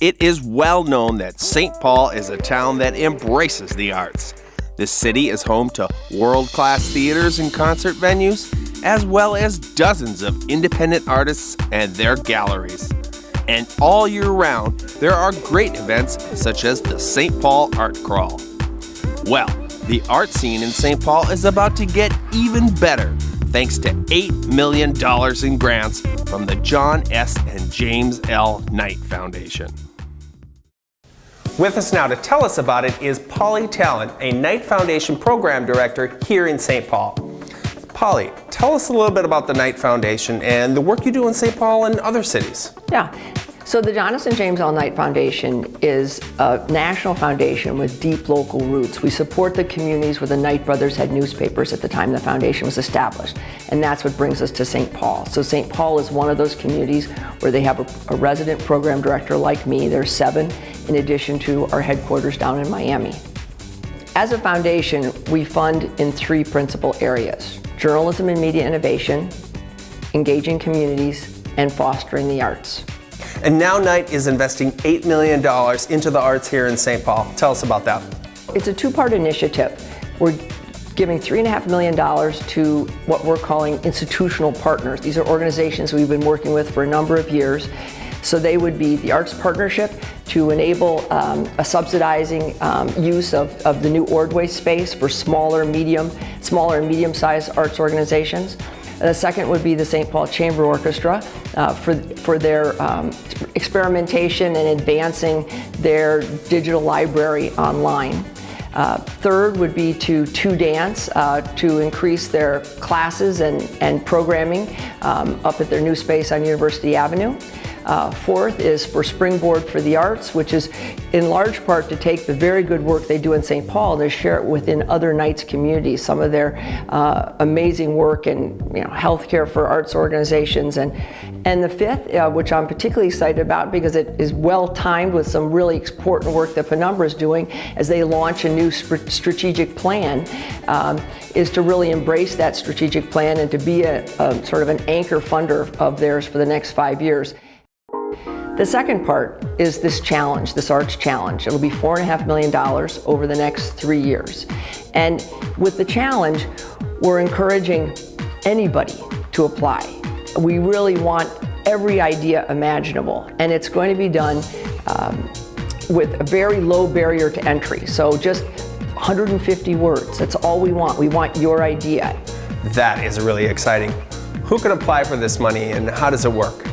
It is well known that St. Paul is a town that embraces the arts. This city is home to world-class theaters and concert venues, as well as dozens of independent artists and their galleries. And all year round, there are great events such as the St. Paul Art Crawl. Well, the art scene in St. Paul is about to get even better, thanks to $8 million in grants from the John S. and James L. Knight Foundation. With us now to tell us about it is Polly Talent, a Knight Foundation Program Director here in St. Paul. Polly, tell us a little bit about the Knight Foundation and the work you do in St. Paul and other cities. Yeah, so the John S. and James L. Knight Foundation is a national foundation with deep local roots. We support the communities where the Knight brothers had newspapers at the time the foundation was established, and that's what brings us to St. Paul. So St. Paul is one of those communities where they have a resident program director like me. There's 7 in addition to our headquarters down in Miami. As a foundation, we fund in 3 principal areas: journalism and media innovation, engaging communities, and fostering the arts. And now Knight is investing $8 million into the arts here in St. Paul. Tell us about that. It's a 2-part initiative. We're giving $3.5 million to what we're calling institutional partners. These are organizations we've been working with for a number of years. So they would be the Arts Partnership to enable a subsidizing use of the new Ordway space for smaller and medium-sized arts organizations. The second would be the St. Paul Chamber Orchestra for their experimentation and advancing their digital library online. Third would be to Dance to increase their classes and programming up at their new space on University Avenue. Fourth is for Springboard for the Arts, which is in large part to take the very good work they do in St. Paul and to share it within other Knights communities, some of their amazing work in healthcare for arts organizations. And the fifth, which I'm particularly excited about because it is well timed with some really important work that Penumbra is doing as they launch a new strategic plan, is to really embrace that strategic plan and to be a sort of an anchor funder of theirs for the next 5 years. The second part is this challenge, this arts challenge. It'll be $4.5 million over the next 3 years. And with the challenge, we're encouraging anybody to apply. We really want every idea imaginable, and it's going to be done with a very low barrier to entry. So just 150 words, that's all we want. We want your idea. That is really exciting. Who can apply for this money and how does it work?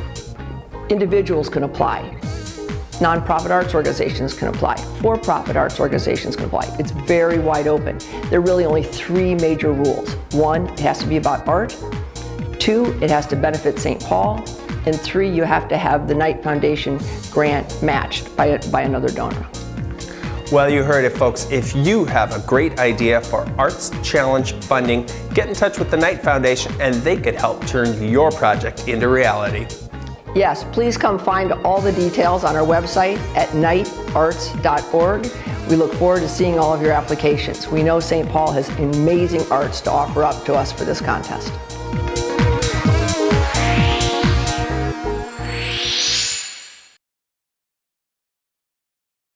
Individuals can apply. Nonprofit arts organizations can apply. For-profit arts organizations can apply. It's very wide open. There are really only 3 major rules. 1, it has to be about art. 2, it has to benefit St. Paul. And 3, you have to have the Knight Foundation grant matched by another donor. Well, you heard it, folks. If you have a great idea for Arts Challenge funding, get in touch with the Knight Foundation and they could help turn your project into reality. Yes, please come find all the details on our website at knightarts.org. We look forward to seeing all of your applications. We know St. Paul has amazing arts to offer up to us for this contest.